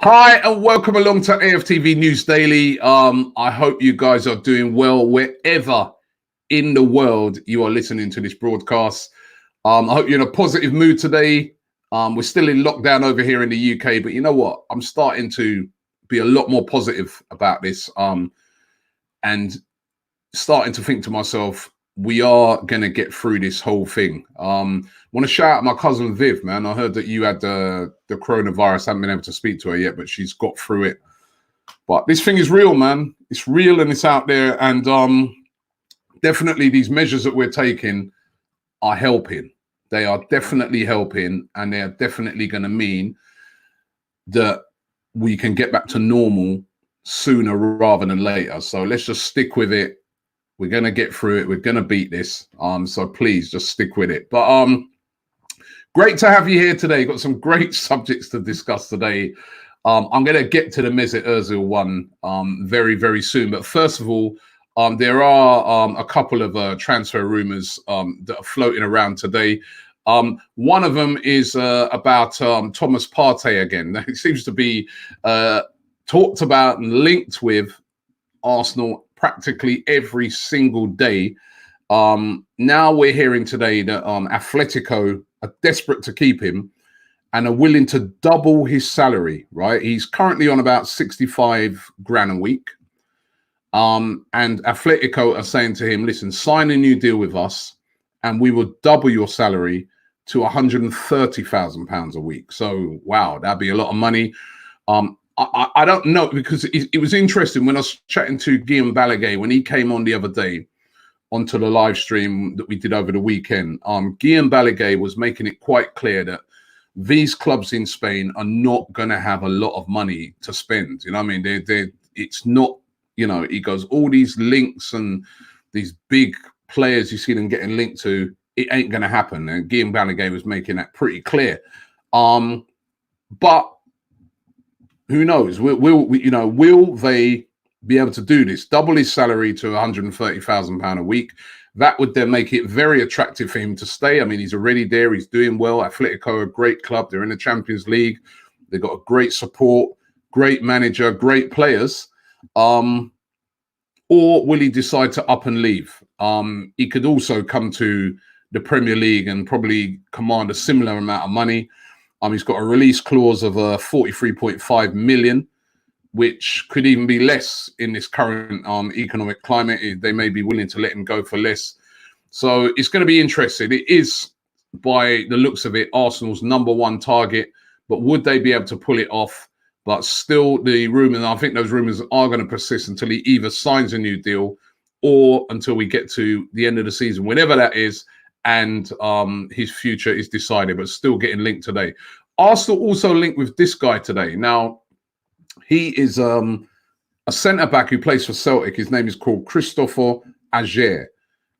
Hi and welcome along to AFTV News Daily. I hope you guys are doing well wherever in the world you are listening to this broadcast. I hope you're in a positive mood today. We're still in lockdown over here in the UK, but you know what? I'm starting to be a lot more positive about this and starting to think to myself, we are going to get through this whole thing. Want to shout out my cousin Viv, man. I heard that you had the coronavirus. I haven't been able to speak to her yet, but she's got through it. But this thing is real, man. It's real and it's out there. And definitely these measures that we're taking are helping. They are definitely helping, and they are definitely going to mean that we can get back to normal sooner rather than later. So let's just stick with it. We're going to get through it. We're going to beat this. So please just stick with it. But great to have you here today. Got some great subjects to discuss today. I'm going to get to the Mesut Özil one very, very soon. But first of all, there are a couple of transfer rumors that are floating around today. One of them is about Thomas Partey again. It seems to be talked about and linked with Arsenal practically every single day. Now we're hearing today that Atletico are desperate to keep him and are willing to double his salary, right? He's currently on about 65 grand a week. And Atletico are saying to him, listen, sign a new deal with us and we will double your salary to £130,000 a week. So, wow, that'd be a lot of money. I don't know, because it was interesting when I was chatting to Guillaume Balaguer when he came on the other day onto the live stream that we did over the weekend. Guillaume Balaguer was making it quite clear that these clubs in Spain are not going to have a lot of money to spend. You know what I mean? It's not, you know, he goes, all these links and these big players you see them getting linked to, it ain't going to happen. And Guillaume Balaguer was making that pretty clear. But who knows? Will they be able to do this? Double his salary to £130,000 a week. That would then make it very attractive for him to stay. I mean, he's already there. He's doing well. Atletico, a great club. They're in the Champions League. They've got a great support, great manager, great players. Or will he decide to up and leave? He could also come to the Premier League and probably command a similar amount of money. He's got a release clause of 43.5 million, which could even be less in this current economic climate. They may be willing to let him go for less. So it's going to be interesting. It is, by the looks of it, Arsenal's #1 target. But would they be able to pull it off? But still, the rumours, I think those rumours are going to persist until he either signs a new deal or until we get to the end of the season, whenever that is, and his future is decided, but still getting linked today. Arsenal also linked with this guy today. Now, he is a centre-back who plays for Celtic. His name is called Christopher Ager.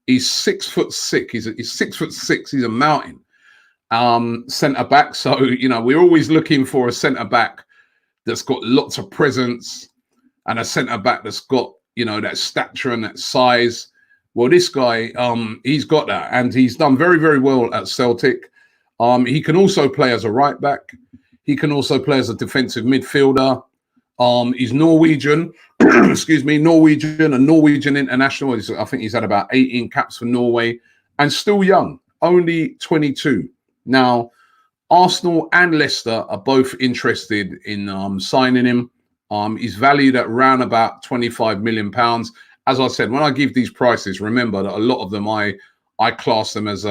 He's 6'6". He's 6'6". He's a mountain centre-back. So, you know, we're always looking for a centre-back that's got lots of presence and a centre-back that's got, you know, that stature and that size. Well, this guy, he's got that, and he's done very, very well at Celtic. He can also play as a right back. He can also play as a defensive midfielder. He's Norwegian, excuse me, Norwegian international. I think he's had about 18 caps for Norway, and still young, only 22. Now, Arsenal and Leicester are both interested in signing him. He's valued at around about £25 million. As I said, when I give these prices, remember that a lot of them I class them as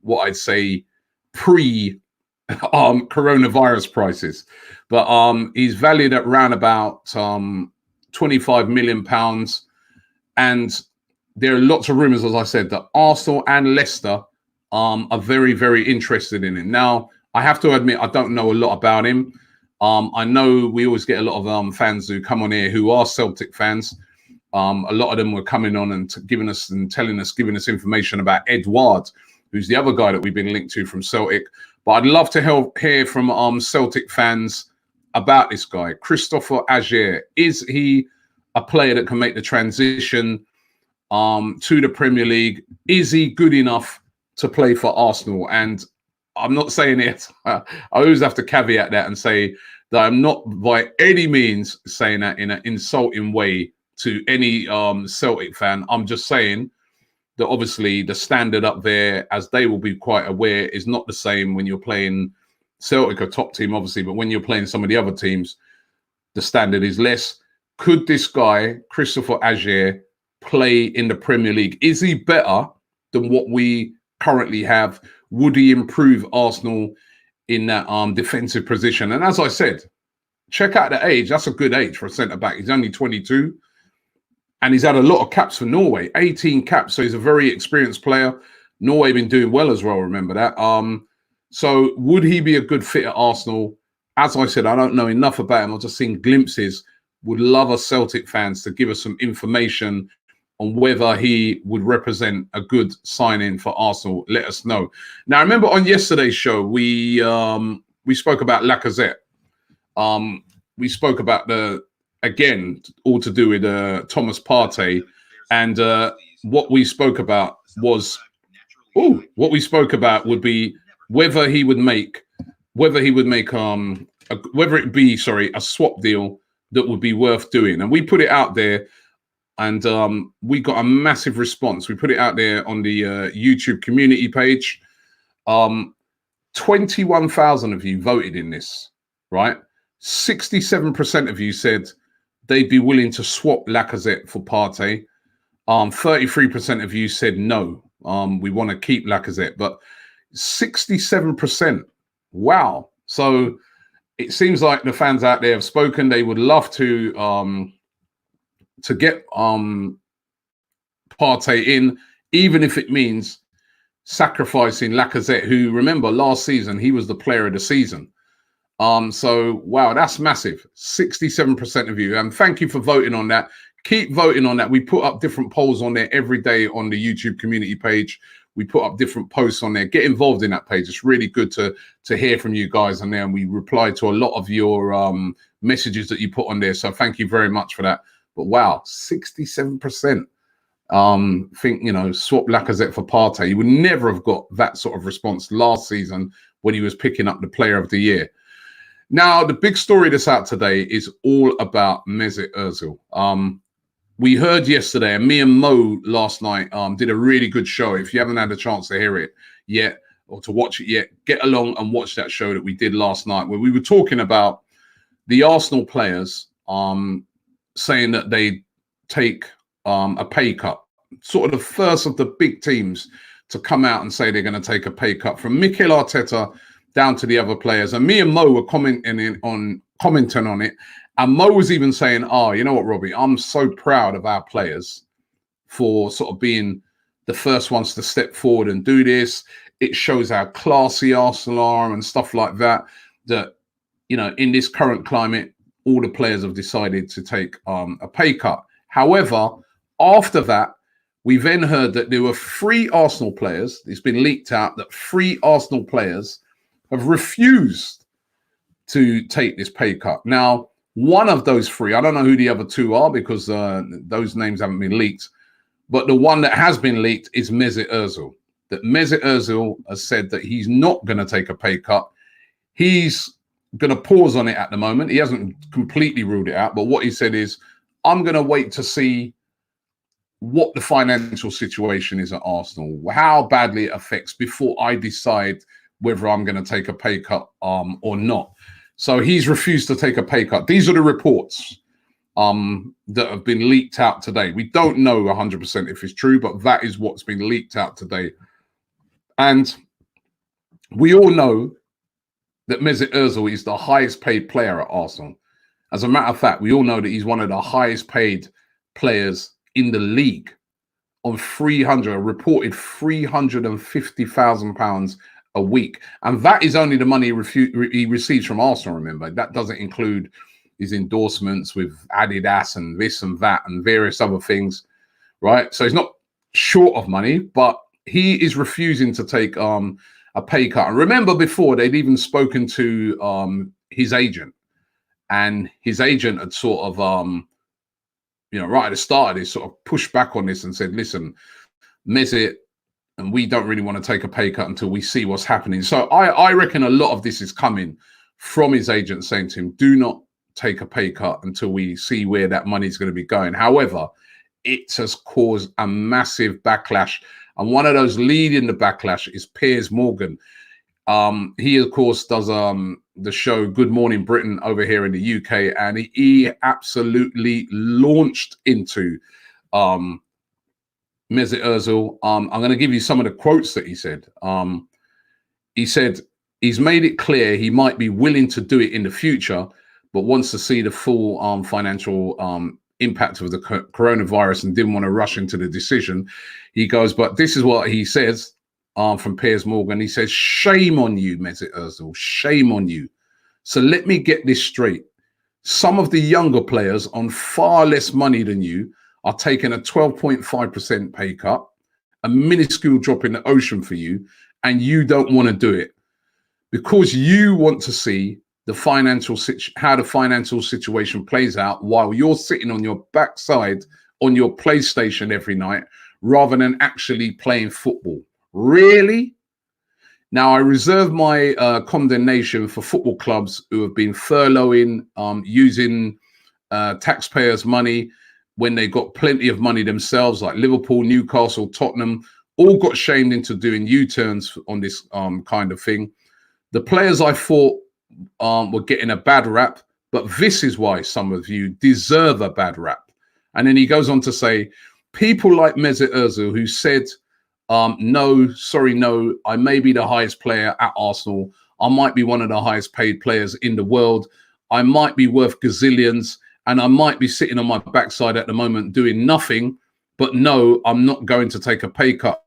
what I'd say pre-coronavirus prices. But he's valued at around about £25 million. And there are lots of rumours, as I said, that Arsenal and Leicester are very, very interested in him. Now, I have to admit, I don't know a lot about him. I know we always get a lot of fans who come on here who are Celtic fans. A lot of them were coming on and giving us information about Edouard, who's the other guy that we've been linked to from Celtic. But I'd love to hear from Celtic fans about this guy, Christopher Ager. Is he a player that can make the transition to the Premier League? Is he good enough to play for Arsenal? And I'm not saying it. I always have to caveat that and say that I'm not by any means saying that in an insulting way to any Celtic fan. I'm just saying that obviously the standard up there, as they will be quite aware, is not the same when you're playing Celtic, a top team, obviously, but when you're playing some of the other teams, the standard is less. Could this guy, Christopher Ajer, play in the Premier League? Is he better than what we currently have? Would he improve Arsenal in that defensive position? And as I said, check out the age. That's a good age for a centre-back. He's only 22. And he's had a lot of caps for Norway, 18 caps. So he's a very experienced player. Norway been doing well as well, remember that. So would he be a good fit at Arsenal? As I said, I don't know enough about him. I've just seen glimpses. Would love us Celtic fans to give us some information on whether he would represent a good signing for Arsenal. Let us know. Now, I remember on yesterday's show, we spoke about Lacazette. We spoke about again, all to do with Thomas Partey. And what we spoke about was, would be whether he would make, whether it be a swap deal that would be worth doing. And we put it out there, and we got a massive response. We put it out there on the YouTube community page. 21,000 of you voted in this, right? 67% of you said they'd be willing to swap Lacazette for Partey. 33% of you said no, we want to keep Lacazette, but 67%. Wow. So it seems like the fans out there have spoken. They would love to get Partey in, even if it means sacrificing Lacazette, who, remember, last season he was the player of the season. So wow, that's massive. 67% of you, and thank you for voting on that. Keep voting on that. We put up different polls on there every day on the YouTube community page. We put up different posts on there. Get involved in that page. It's really good to hear from you guys on there, and we reply to a lot of your messages that you put on there. So thank you very much for that. But wow, 67% think, you know, swap Lacazette for Partey. You would never have got that sort of response last season when he was picking up the Player of the Year. Now, the big story that's out today is all about Mesut Özil. We heard yesterday, and me and Mo last night did a really good show. If you haven't had a chance to hear it yet or to watch it yet, get along and watch that show that we did last night, where we were talking about the Arsenal players saying that they take a pay cut. Sort of the first of the big teams to come out and say they're going to take a pay cut, from Mikel Arteta down to the other players. And me and Mo were commenting on it. And Mo was even saying, oh, you know what, Robbie, I'm so proud of our players for sort of being the first ones to step forward and do this. It shows how classy Arsenal are and stuff like that, that, you know, in this current climate, all the players have decided to take a pay cut. However, after that, we then heard that there were 3 Arsenal players. It's been leaked out that 3 Arsenal players have refused to take this pay cut. Now, one of those 3, I don't know who the other 2 are because those names haven't been leaked, but the one that has been leaked is Mesut Ozil. That Mesut Ozil has said that he's not going to take a pay cut. He's going to pause on it at the moment. He hasn't completely ruled it out, but what he said is, I'm going to wait to see what the financial situation is at Arsenal, how badly it affects, before I decide whether I'm going to take a pay cut or not. So he's refused to take a pay cut. These are the reports that have been leaked out today. We don't know 100% if it's true, but that is what's been leaked out today. And we all know that Mesut Özil is the highest paid player at Arsenal. As a matter of fact, we all know that he's one of the highest paid players in the league, on a reported £350,000 a week. And that is only the money he receives from Arsenal, remember. That doesn't include his endorsements with Adidas and this and that and various other things, right? So he's not short of money, but he is refusing to take a pay cut. And remember, before, they'd even spoken to his agent, and his agent had sort of right at the start of this, sort of pushed back on this and said, listen, Mesut, and we don't really want to take a pay cut until we see what's happening. So I reckon a lot of this is coming from his agent saying to him, do not take a pay cut until we see where that money is going to be going. However, it has caused a massive backlash. And one of those leading the backlash is Piers Morgan. He, of course, does the show Good Morning Britain over here in the UK, and he absolutely launched into Mesut Ozil. I'm going to give you some of the quotes that he said. He said he's made it clear he might be willing to do it in the future, but wants to see the full financial impact of the coronavirus and didn't want to rush into the decision. He goes, but this is what he says from Piers Morgan. He says, shame on you, Mesut Ozil, shame on you. So let me get this straight. Some of the younger players on far less money than you are taking a 12.5% pay cut, a minuscule drop in the ocean for you, and you don't want to do it because you want to see the how the financial situation plays out while you're sitting on your backside on your PlayStation every night rather than actually playing football. Really? Now, I reserve my condemnation for football clubs who have been furloughing, using taxpayers' money when they got plenty of money themselves, like Liverpool, Newcastle, Tottenham, all got shamed into doing U-turns on this kind of thing. The players I thought were getting a bad rap, but this is why some of you deserve a bad rap. And then he goes on to say, people like Mesut Özil, who said, no, I may be the highest player at Arsenal. I might be one of the highest paid players in the world. I might be worth gazillions, and I might be sitting on my backside at the moment doing nothing, but no, I'm not going to take a pay cut.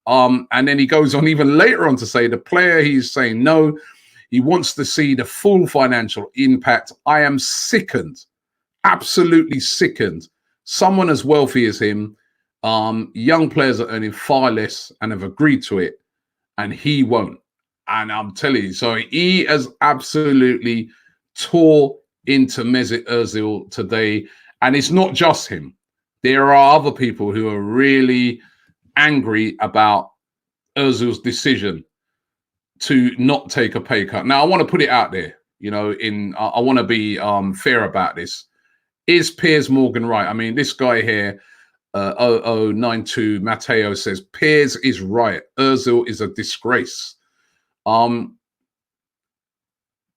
And then he goes on even later on to say the player he's saying no, he wants to see the full financial impact. I am sickened, absolutely sickened. Someone as wealthy as him, young players are earning far less and have agreed to it, and he won't. And I'm telling you, so he has absolutely tore into Mesut Özil today. And it's not just him. There are other people who are really angry about Özil's decision to not take a pay cut. Now, I want to put it out there, you know, I want to be fair about this. Is Piers Morgan right? I mean, this guy here, 0092 Matteo says, Piers is right. Özil is a disgrace.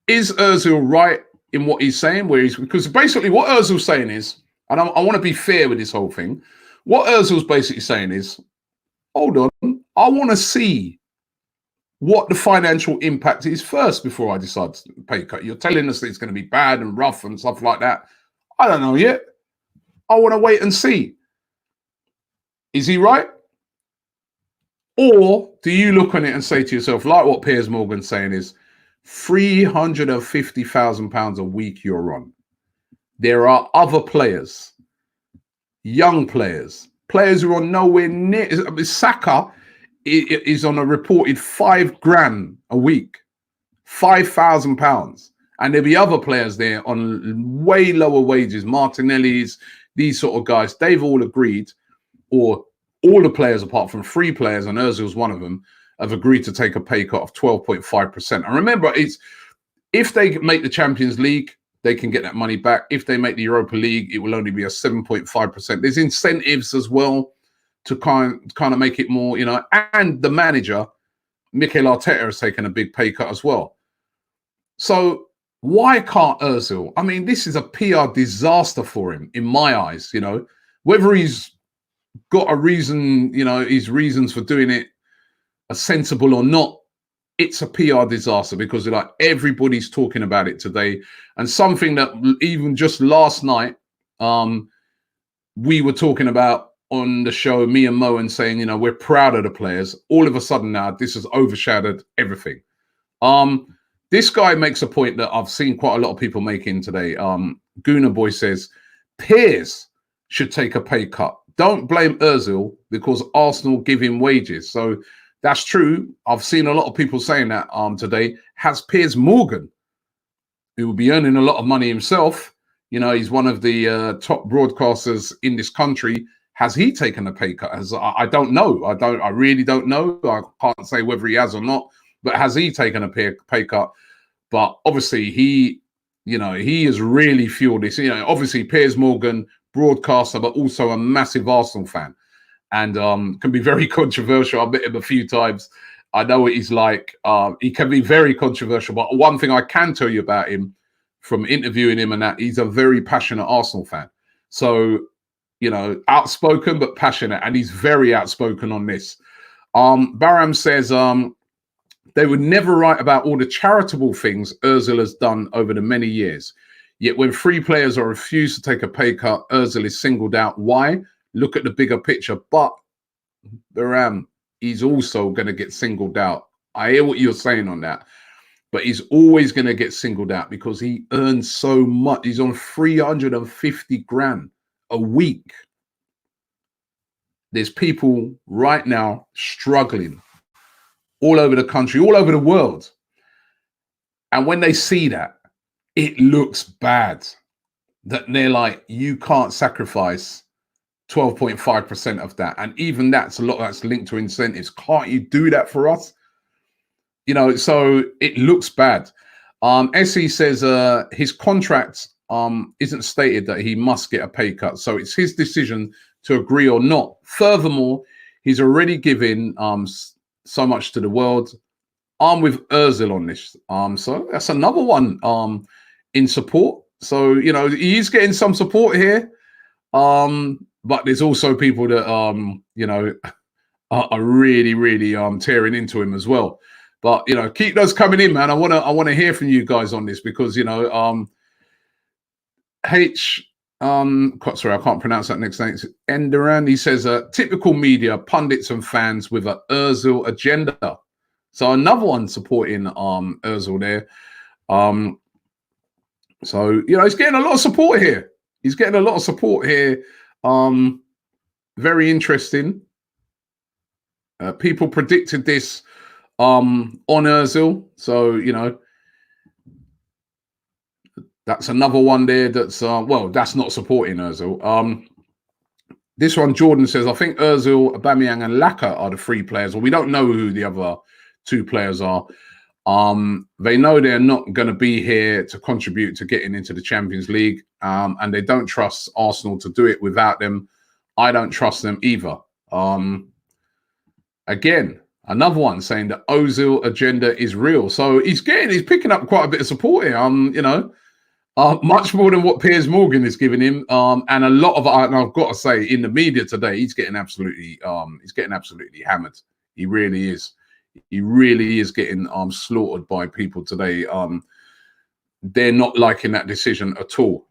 Is Özil right in what he's saying? Because basically what Özil's saying is, and I want to be fair with this whole thing, what Özil's basically saying is, hold on, I want to see what the financial impact is first before I decide to pay cut. You're telling us that it's going to be bad and rough and stuff like that. I don't know yet. I want to wait and see. Is he right? Or do you look on it and say to yourself, like what Piers Morgan's saying is, £350,000 a week you're on. There are other players, young players, players who are nowhere near. Saka is on a reported £5,000 a week, £5,000. And there'll be other players there on way lower wages, Martinelli's, these sort of guys. They've all agreed, or all the players apart from 3 players, and Özil's one of them, have agreed to take a pay cut of 12.5%. And remember, if they make the Champions League, they can get that money back. If they make the Europa League, it will only be a 7.5%. There's incentives as well to kind of make it more, you know. And the manager, Mikel Arteta, has taken a big pay cut as well. So why can't Özil? I mean, this is a PR disaster for him, in my eyes, you know. Whether he's got a reason, you know, his reasons for doing it are sensible or not, it's a PR disaster because like everybody's talking about it today. And something that even just last night, we were talking about on the show, me and Mo, and saying, you know, we're proud of the players. All of a sudden now, this has overshadowed everything. This guy makes a point that I've seen quite a lot of people making today. Gooner Boy says, Piers should take a pay cut. Don't blame Özil because Arsenal give him wages. So that's true. I've seen a lot of people saying that today. Has Piers Morgan, who will be earning a lot of money himself, you know, he's one of the top broadcasters in this country, Has he taken a pay cut? I don't know. I really don't know. I can't say whether he has or not. But has he taken a pay cut? But obviously he has really fueled this. Obviously Piers Morgan, broadcaster, but also a massive Arsenal fan, and can be very controversial. I've met him a few times. I know what he's like. He can be very controversial. But one thing I can tell you about him from interviewing him and that, he's a very passionate Arsenal fan. So, outspoken but passionate, and he's very outspoken on this. Baram says they would never write about all the charitable things Özil has done over the many years. Yet when free players are refused to take a pay cut, Özil is singled out. Why? Look at the bigger picture. But Baram, he's also going to get singled out. I hear what you're saying on that. But he's always going to get singled out because he earns so much. He's on 350 grand a week. There's people right now struggling all over the country, all over the world. And when they see that, it looks bad. That they're like, you can't sacrifice 12.5% of that. And even that's a lot that's linked to incentives. Can't you do that for us? So it looks bad. Essie says his contract isn't stated that he must get a pay cut. So it's his decision to agree or not. Furthermore, he's already given so much to the world. I'm with Özil on this. So that's another one in support. So, he's getting some support here. But there's also people that, are really, really tearing into him as well. But, keep those coming in, man. I want to hear from you guys on this because, sorry, I can't pronounce that next name. It's Enderan. He says, typical media, pundits and fans with an Özil agenda. So another one supporting Özil there. So, he's getting a lot of support here. Very interesting. People predicted this on Özil. So, that's another one there that's, that's not supporting Özil. This one, Jordan says, I think Özil, Aubameyang and Laka are the three players. Well, we don't know who the other two players are. They know they're not going to be here to contribute to getting into the Champions League, and they don't trust Arsenal to do it without them. I don't trust them either. Again, another one saying the Ozil agenda is real. So he's picking up quite a bit of support here. Much more than what Piers Morgan is giving him, and a lot of. And I've got to say, in the media today, he's getting absolutely hammered. He really is. He really is getting slaughtered by people today. They're not liking that decision at all.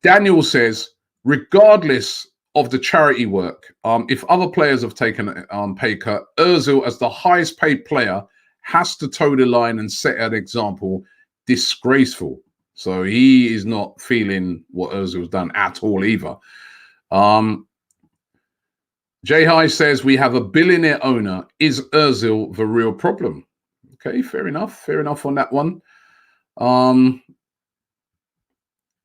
Daniel says, regardless of the charity work, if other players have taken a pay cut, Özil, as the highest paid player, has to toe the line and set an example. Disgraceful. So he is not feeling what Özil's done at all either. Jay High says we have a billionaire owner. Is Özil the real problem? Okay, fair enough. Fair enough on that one.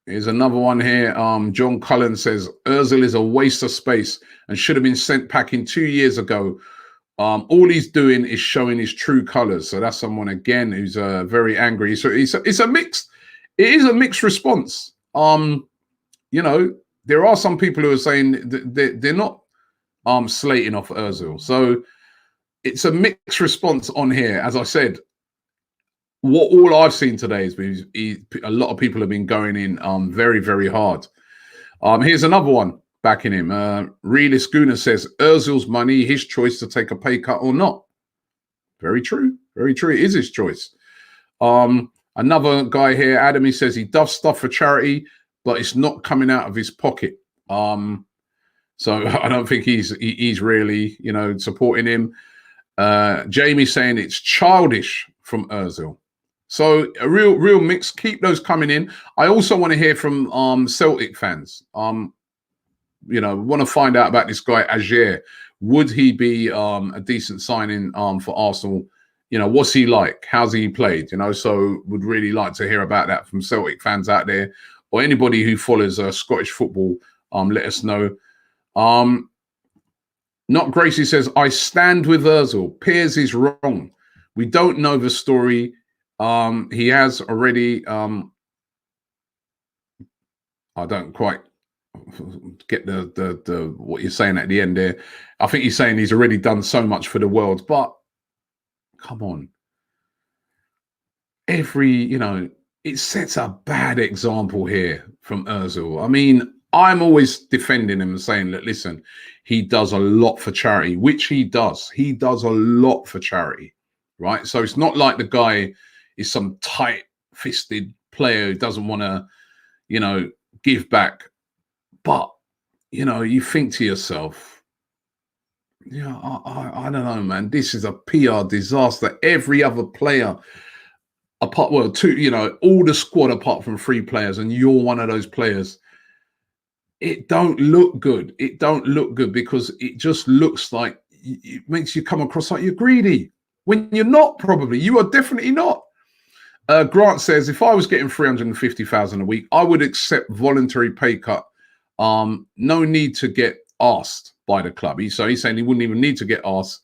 Here's another one here. John Cullen says Özil is a waste of space and should have been sent packing 2 years ago. All he's doing is showing his true colors. So that's someone again who's very angry. So it is a mixed response. There are some people who are saying that they're not slating off Özil. So it's a mixed response on here. As I said, all I've seen today is a lot of people have been going in very, very hard. Here's another one backing him. Realist Guna says Özil's money, his choice to take a pay cut or not. Very true. Very true. It is his choice. Another guy here, Adam, he says he does stuff for charity, but it's not coming out of his pocket. So I don't think he's really, supporting him. Jamie saying it's childish from Özil. So a real mix. Keep those coming in. I also want to hear from Celtic fans. Want to find out about this guy Ajer. Would he be a decent signing for Arsenal? What's he like? How's he played? So would really like to hear about that from Celtic fans out there, or anybody who follows Scottish football. Let us know. Not Gracie says, I stand with Özil. Piers is wrong. We don't know the story. He has already. I don't quite get the what you're saying at the end there. I think he's saying he's already done so much for the world, but come on. It sets a bad example here from Özil. I mean, I'm always defending him and saying, look, listen, he does a lot for charity, which he does. He does a lot for charity, right? So it's not like the guy is some tight-fisted player who doesn't want to, give back. But, you think to yourself, I don't know, man. This is a PR disaster. Every other player, all the squad apart from 3 players, and you're one of those players. It don't look good. It don't look good because it just looks like it makes you come across like you're greedy when you're not. Probably you are definitely not. Grant says, if I was getting 350,000 a week, I would accept voluntary pay cut. No need to get asked by the club. He's saying he wouldn't even need to get asked.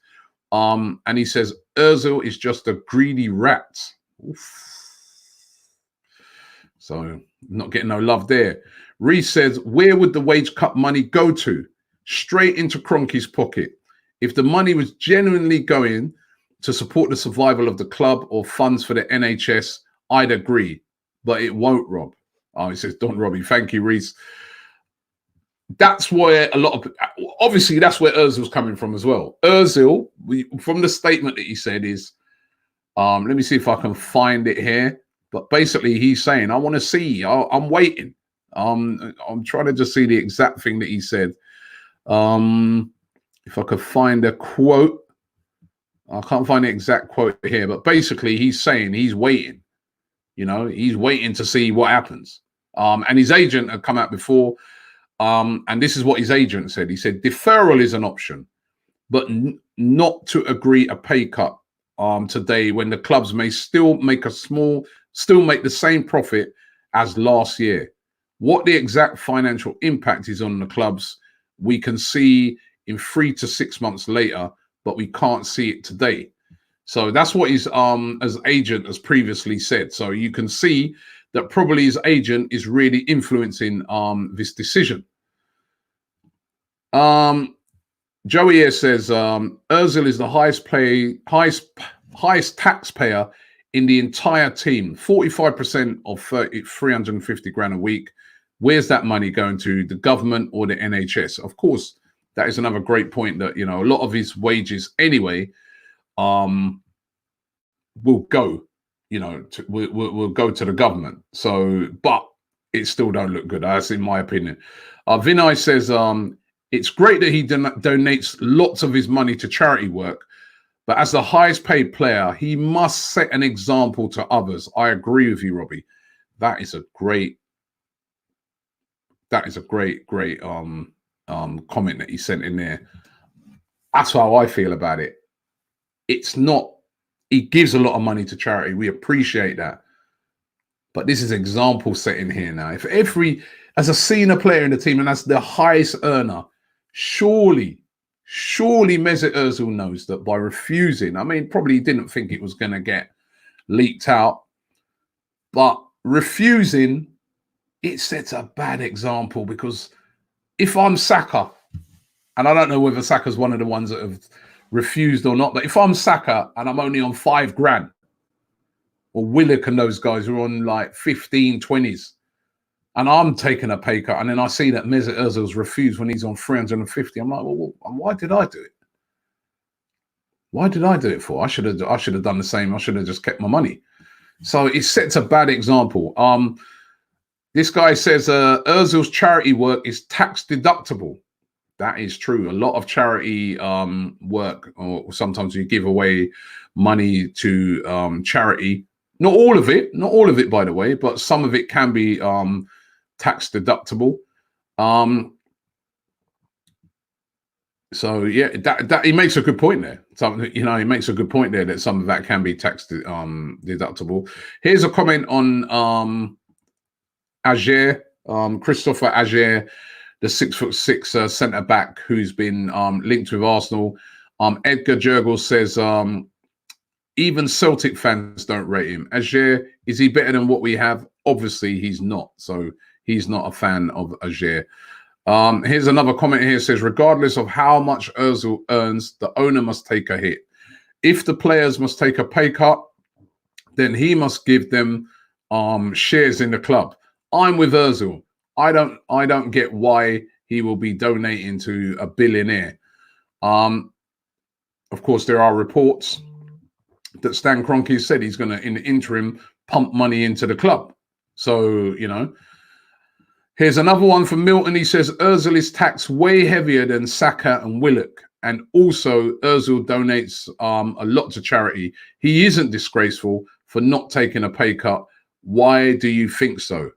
And he says Özil is just a greedy rat. Oof. So not getting no love there. Reese says, where would the wage cut money go to? Straight into Kroenke's pocket. If the money was genuinely going to support the survival of the club or funds for the NHS, I'd agree. But it won't, Rob. Oh, he says, don't, Robbie. Thank you, Reese. That's where obviously that's where Özil's coming from as well. Özil, from the statement that he said is, let me see if I can find it here. But basically he's saying, I want to see, I'm waiting. I'm trying to just see the exact thing that he said. If I could find a quote, I can't find the exact quote here, but basically he's saying he's waiting. He's waiting to see what happens. And his agent had come out before, and this is what his agent said. He said deferral is an option, but not to agree a pay cut today when the clubs may still make the same profit as last year. What the exact financial impact is on the clubs, we can see in 3 to 6 months later, but we can't see it today. So that's what his as agent has previously said. So you can see that probably his agent is really influencing this decision. Joey here says Özil is the highest taxpayer in the entire team. 45% of 350 grand a week. Where's that money going to? The government or the NHS? Of course, that is another great point that, a lot of his wages anyway will go, will go to the government. So, but it still don't look good. That's in my opinion. Vinay says it's great that he donates lots of his money to charity work, but as the highest paid player, he must set an example to others. I agree with you, Robbie. That is a great comment that he sent in there. That's how I feel about it. It's not, he gives a lot of money to charity. We appreciate that. But this is example setting here now. If as a senior player in the team and as the highest earner, surely Mesut Özil knows that by refusing, I mean, probably he didn't think it was going to get leaked out, but refusing, it sets a bad example, because if I'm Saka, and I don't know whether Saka's one of the ones that have refused or not, but if I'm Saka and I'm only on 5 grand, or Willock and those guys are on like 15, 20s, and I'm taking a pay cut, and then I see that Mesut Ozil's refused when he's on 350, I'm like, well, why did I do it? Why did I do it for? I should have done the same. I should have just kept my money. So it sets a bad example. This guy says Özil's charity work is tax deductible. That is true. A lot of charity work, or sometimes you give away money to charity. Not all of it, by the way, but some of it can be tax deductible. So yeah, that he makes a good point there. He makes a good point there that some of that can be tax deductible. Here's a comment on Ager, Christopher Ager. the 6'6" centre back who's been linked with Arsenal. Edgar Jurgel says even Celtic fans don't rate him. Ajer, is he better than what we have? Obviously, he's not. So he's not a fan of Ajer. Here's another comment here. It says, regardless of how much Özil earns, the owner must take a hit. If the players must take a pay cut, then he must give them shares in the club. I'm with Özil. I don't get why he will be donating to a billionaire. Of course, there are reports that Stan Kroenke said he's going to, in the interim, pump money into the club. So, you know. Here's another one from Milton. He says, Özil is taxed way heavier than Saka and Willock. And also, Özil donates a lot to charity. He isn't disgraceful for not taking a pay cut. Why do you think so?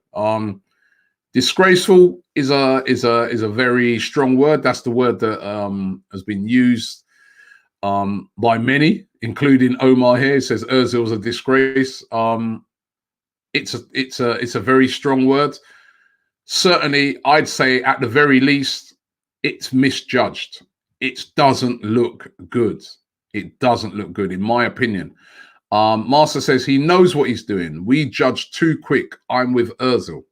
Disgraceful is a very strong word. That's the word that has been used by many, including Omar here. He says Özil's a disgrace. It's a very strong word. Certainly, I'd say at the very least, it's misjudged. It doesn't look good. It doesn't look good, in my opinion. Master says he knows what he's doing. We judge too quick. I'm with Özil.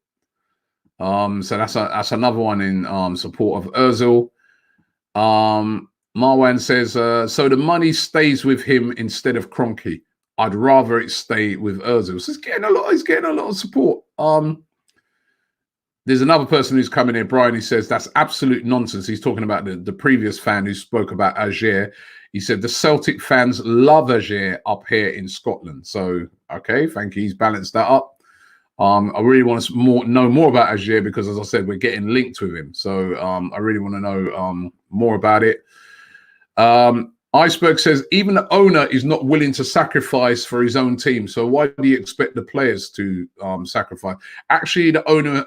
So that's another one in support of Özil. Marwan says, so the money stays with him instead of Kroenke. I'd rather it stay with Özil. So he's getting a lot of support. There's another person who's coming in, Brian. He says that's absolute nonsense. He's talking about the previous fan who spoke about Ajer. He said the Celtic fans love Ajer up here in Scotland. So, okay, thank you. He's balanced that up. I really want to know more about Ajer because, as I said, we're getting linked with him. So I really want to know more about it. Iceberg says even the owner is not willing to sacrifice for his own team. So why do you expect the players to sacrifice? Actually, the owner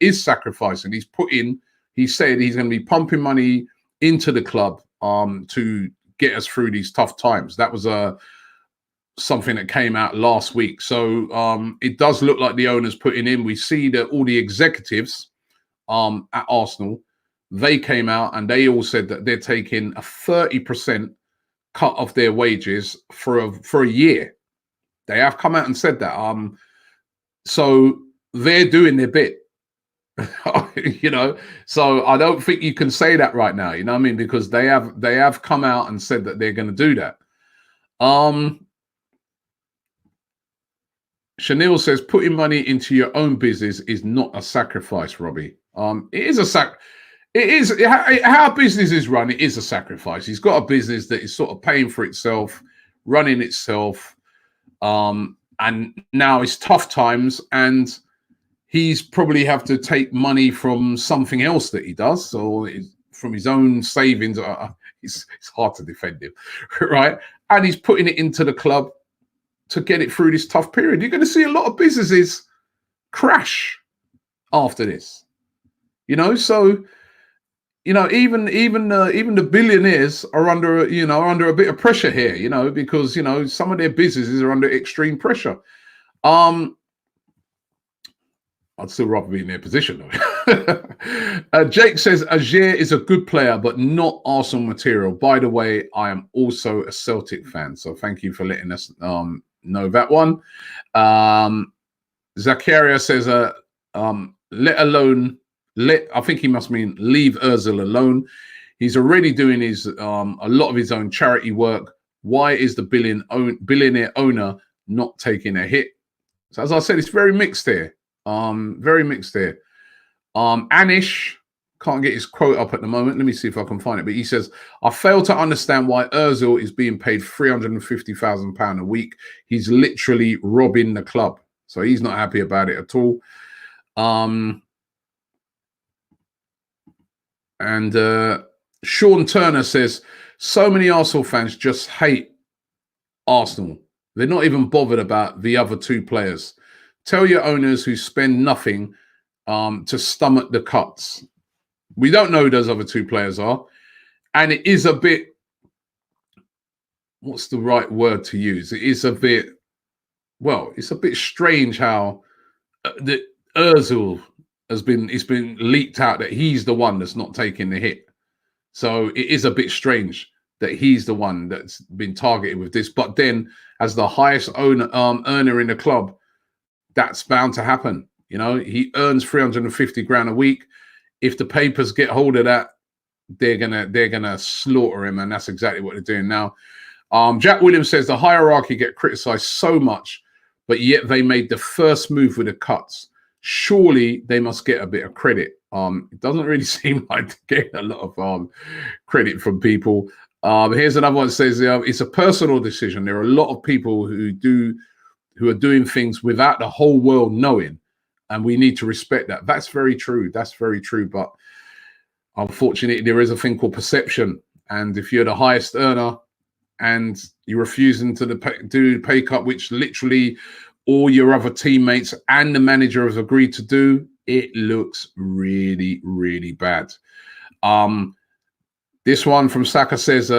is sacrificing. He said he's going to be pumping money into the club to get us through these tough times. That was something that came out last week. So it does look like the owner's putting in. We see that all the executives at Arsenal, they came out and they all said that they're taking a 30% cut of their wages for a year. They have come out and said that. So they're doing their bit. You know, so I don't think you can say that right now, you know what I mean? Because they have come out and said that they're going to do that. Chanel says putting money into your own business is not a sacrifice, Robbie. It is a it is how business is run. It is a sacrifice. He's got a business that is sort of paying for itself, running itself, and now it's tough times, and he's probably have to take money from something else that he does, or from his own savings. It's hard to defend him, right? And he's putting it into the club to get it through this tough period. You're going to see a lot of businesses crash after this, you know. So, you know, even the billionaires are under a bit of pressure here, you know, because you know some of their businesses are under extreme pressure. I'd still rather be in their position though. Jake says Ajer is a good player, but not Arsenal material. By the way, I am also a Celtic fan, so thank you for letting us know that one. Zakaria says, I think he must mean leave Özil alone. He's already doing a lot of his own charity work. Why is the billionaire owner not taking a hit? So as I said, it's very mixed here. Very mixed here. Anish can't get his quote up at the moment. Let me see if I can find it. But he says, I fail to understand why Özil is being paid £350,000 a week. He's literally robbing the club. So he's not happy about it at all. And Sean Turner says, so many Arsenal fans just hate Arsenal. They're not even bothered about the other two players. Tell your owners who spend nothing to stomach the cuts. We don't know who those other two players are. And it is a bit, what's the right word to use? It is a bit, well, it's a bit strange how the Özil it's been leaked out that he's the one that's not taking the hit. So it is a bit strange that he's the one that's been targeted with this. But then, as the highest earner in the club, that's bound to happen. You know, he earns 350 grand a week. If the papers get hold of that, they're gonna slaughter him, and that's exactly what they're doing now. Jack Williams says the hierarchy get criticised so much, but yet they made the first move with the cuts. Surely they must get a bit of credit. It doesn't really seem like they're getting a lot of credit from people. Here's another one that says it's a personal decision. There are a lot of people who are doing things without the whole world knowing, and we need to respect that. That's very true. That's very true. But unfortunately, there is a thing called perception, and if you're the highest earner and you're refusing to do the pay cut, which literally all your other teammates and the manager have agreed to do, it looks really, really bad. This one from Saka says,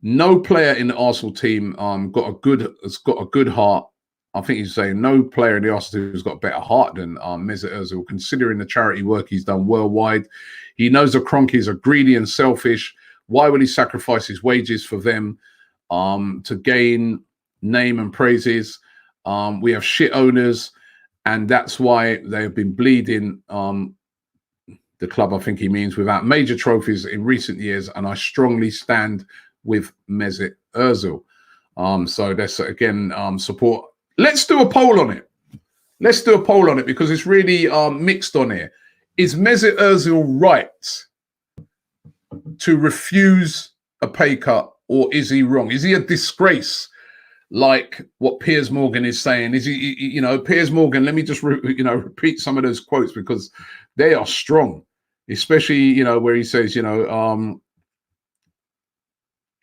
no player in the Arsenal team has got a good heart. I think he's saying no player in the Arsenal team has got a better heart than Mesut Ozil, considering the charity work he's done worldwide. He knows the Cronkies are greedy and selfish. Why would he sacrifice his wages for them to gain name and praises? We have shit owners, and that's why they have been bleeding the club, I think he means, without major trophies in recent years, and I strongly stand with Mesut Özil. So that's, again, support. Let's do a poll on it. Let's do a poll on it, because it's really mixed on here. Is Mesut Özil right to refuse a pay cut, or is he wrong? Is he a disgrace, like what Piers Morgan is saying? Is he, Piers Morgan, let me just, repeat some of those quotes, because they are strong, especially, where he says,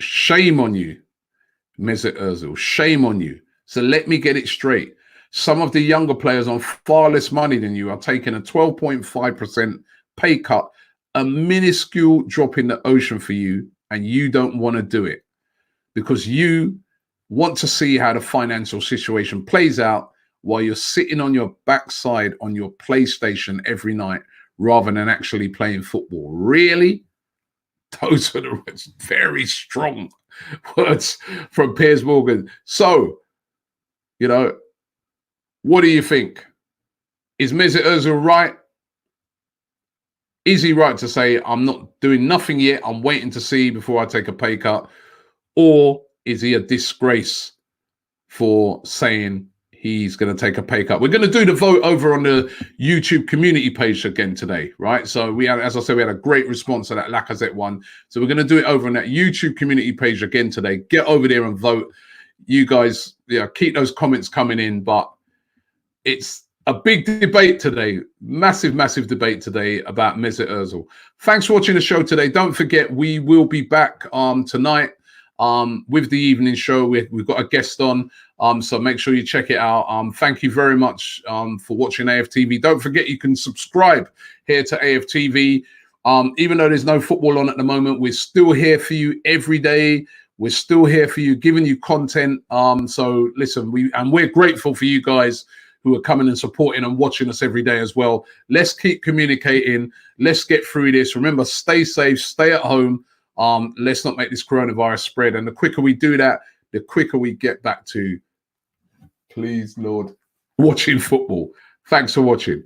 shame on you, Mesut Özil, shame on you. So let me get it straight. Some of the younger players on far less money than you are taking a 12.5% pay cut, a minuscule drop in the ocean for you, and you don't want to do it because you want to see how the financial situation plays out while you're sitting on your backside on your PlayStation every night rather than actually playing football. Really? Those are the words, very strong words from Piers Morgan. So, what do you think? Is Mesut Özil right? Is he right to say, I'm not doing nothing yet, I'm waiting to see before I take a pay cut? Or is he a disgrace for saying he's going to take a pay cut? We're going to do the vote over on the YouTube community page again today, right? So we had, as I said, we had a great response to that Lacazette one. So we're going to do it over on that YouTube community page again today. Get over there and vote. You guys, keep those comments coming in, but it's a big debate today, massive debate today about Mesut Özil. Thanks for watching the show today. Don't forget, we will be back tonight with the evening show. We've got a guest on, so make sure you check it out. Thank you very much for watching AFTV. Don't forget, you can subscribe here to AFTV. Even though there's no football on at the moment, we're still here for you every day. We're still here for you, giving you content. So listen, we're grateful for you guys who are coming and supporting and watching us every day as well. Let's keep communicating. Let's get through this. Remember, stay safe, stay at home. Let's not make this coronavirus spread. And the quicker we do that, the quicker we get back to, please, Lord, watching football. Thanks for watching.